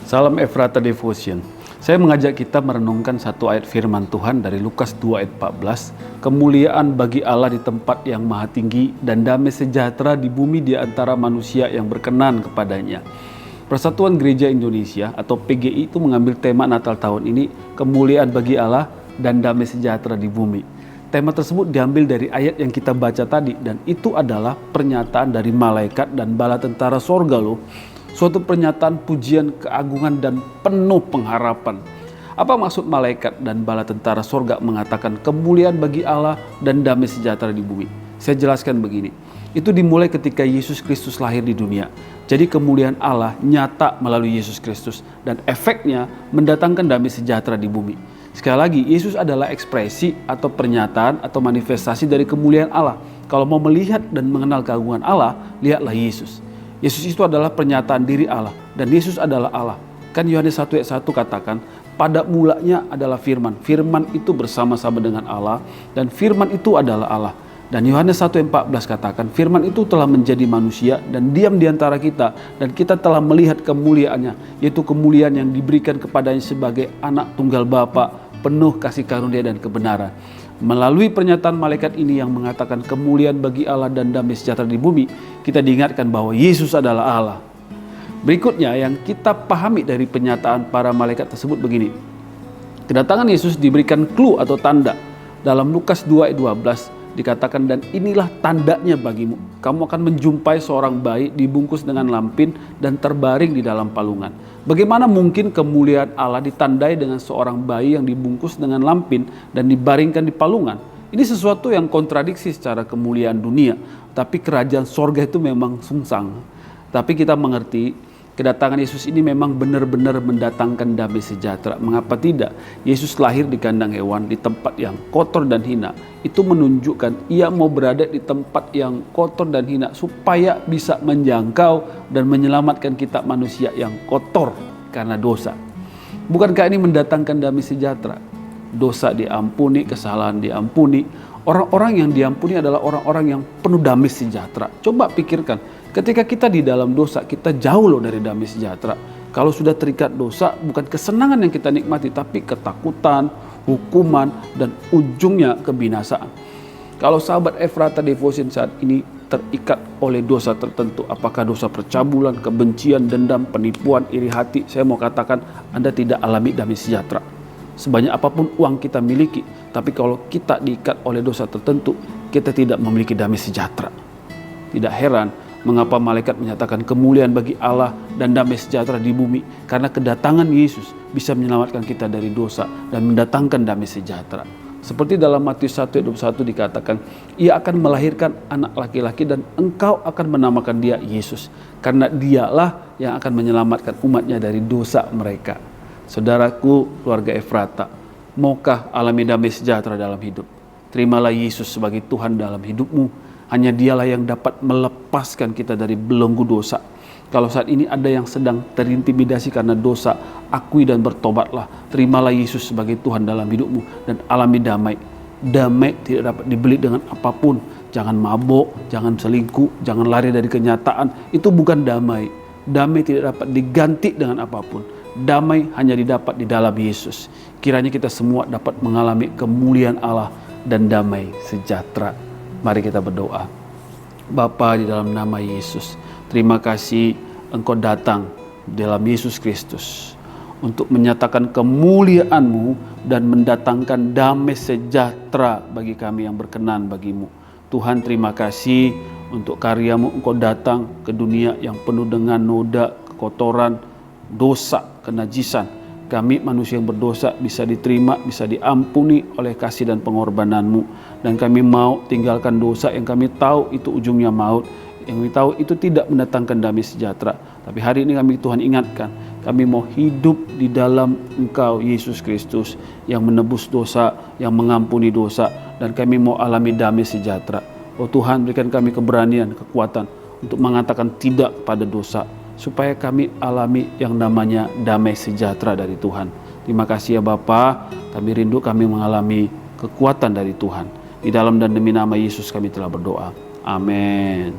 Salam Efrata Devotion. Saya mengajak kita merenungkan satu ayat firman Tuhan dari Lukas 2 ayat 14. Kemuliaan bagi Allah di tempat yang maha tinggi dan damai sejahtera di bumi di antara manusia yang berkenan kepadanya. Persatuan Gereja Indonesia atau PGI itu mengambil tema Natal tahun ini, kemuliaan bagi Allah dan damai sejahtera di bumi. Tema tersebut diambil dari ayat yang kita baca tadi, dan itu adalah pernyataan dari malaikat dan bala tentara sorga loh. Suatu pernyataan pujian, keagungan, dan penuh pengharapan. Apa maksud malaikat dan bala tentara sorga mengatakan kemuliaan bagi Allah dan damai sejahtera di bumi? Saya jelaskan begini. Itu dimulai ketika Yesus Kristus lahir di dunia. Jadi kemuliaan Allah nyata melalui Yesus Kristus, dan efeknya mendatangkan damai sejahtera di bumi. Sekali lagi, Yesus adalah ekspresi atau pernyataan atau manifestasi dari kemuliaan Allah. Kalau mau melihat dan mengenal keagungan Allah, lihatlah Yesus. Yesus itu adalah pernyataan diri Allah, dan Yesus adalah Allah. Kan Yohanes 1 ayat 1 katakan, pada mulanya adalah firman. Firman itu bersama-sama dengan Allah, dan firman itu adalah Allah. Dan Yohanes 1 ayat 14 katakan, firman itu telah menjadi manusia dan diam di antara kita, dan kita telah melihat kemuliaannya, yaitu kemuliaan yang diberikan kepadanya sebagai anak tunggal Bapa, penuh kasih karunia dan kebenaran. Melalui pernyataan malaikat ini yang mengatakan kemuliaan bagi Allah dan damai sejahtera di bumi, kita diingatkan bahwa Yesus adalah Allah. Berikutnya yang kita pahami dari pernyataan para malaikat tersebut begini. Kedatangan Yesus diberikan clue atau tanda. Dalam Lukas 2 ayat 12 dikatakan, dan inilah tandanya bagimu. Kamu akan menjumpai seorang bayi dibungkus dengan lampin dan terbaring di dalam palungan. Bagaimana mungkin kemuliaan Allah ditandai dengan seorang bayi yang dibungkus dengan lampin dan dibaringkan di palungan? Ini sesuatu yang kontradiksi secara kemuliaan dunia. Tapi kerajaan sorga itu memang sungsang. Tapi kita mengerti kedatangan Yesus ini memang benar-benar mendatangkan damai sejahtera. Mengapa tidak? Yesus lahir di kandang hewan, di tempat yang kotor dan hina. Itu menunjukkan ia mau berada di tempat yang kotor dan hina supaya bisa menjangkau dan menyelamatkan kita manusia yang kotor karena dosa. Bukankah ini mendatangkan damai sejahtera? Dosa diampuni, kesalahan diampuni. Orang-orang yang diampuni adalah orang-orang yang penuh damai sejahtera. Coba pikirkan, ketika kita di dalam dosa, kita jauh loh dari damai sejahtera. Kalau sudah terikat dosa, bukan kesenangan yang kita nikmati, tapi ketakutan, hukuman, dan ujungnya kebinasaan. Kalau sahabat Efrata Devotion saat ini terikat oleh dosa tertentu, apakah dosa percabulan, kebencian, dendam, penipuan, iri hati, saya mau katakan Anda tidak alami damai sejahtera. Sebanyak apapun uang kita miliki, tapi kalau kita diikat oleh dosa tertentu, kita tidak memiliki damai sejahtera. Tidak heran mengapa malaikat menyatakan kemuliaan bagi Allah dan damai sejahtera di bumi, karena kedatangan Yesus bisa menyelamatkan kita dari dosa dan mendatangkan damai sejahtera. Seperti dalam Matius 1 ayat 21 dikatakan, ia akan melahirkan anak laki-laki dan engkau akan menamakan dia Yesus, karena dialah yang akan menyelamatkan umatnya dari dosa mereka. Saudaraku, keluarga Efrata, maukah alami damai sejahtera dalam hidup? Terimalah Yesus sebagai Tuhan dalam hidupmu. Hanya dialah yang dapat melepaskan kita dari belenggu dosa. Kalau saat ini ada yang sedang terintimidasi karena dosa, akui dan bertobatlah. Terimalah Yesus sebagai Tuhan dalam hidupmu dan alami damai. Damai tidak dapat dibeli dengan apapun. Jangan mabuk, jangan selingkuh, jangan lari dari kenyataan. Itu bukan damai. Damai tidak dapat diganti dengan apapun. Damai hanya didapat di dalam Yesus. Kiranya kita semua dapat mengalami kemuliaan Allah dan damai sejahtera. Mari kita berdoa. Bapa, di dalam nama Yesus, terima kasih Engkau datang dalam Yesus Kristus untuk menyatakan kemuliaan-Mu dan mendatangkan damai sejahtera bagi kami yang berkenan bagimu. Tuhan, terima kasih untuk karya-Mu. Engkau datang ke dunia yang penuh dengan noda, kekotoran, dosa, kenajisan. Kami manusia yang berdosa bisa diterima, bisa diampuni oleh kasih dan pengorbanan-Mu. Dan kami mau tinggalkan dosa yang kami tahu itu ujungnya maut. Yang kami tahu itu tidak mendatangkan damai sejahtera. Tapi hari ini kami Tuhan ingatkan, kami mau hidup di dalam Engkau Yesus Kristus yang menebus dosa, yang mengampuni dosa. Dan kami mau alami damai sejahtera. Oh Tuhan, berikan kami keberanian, kekuatan untuk mengatakan tidak pada dosa, supaya kami alami yang namanya damai sejahtera dari Tuhan. Terima kasih ya Bapa, kami rindu kami mengalami kekuatan dari Tuhan. Di dalam dan demi nama Yesus kami telah berdoa. Amin.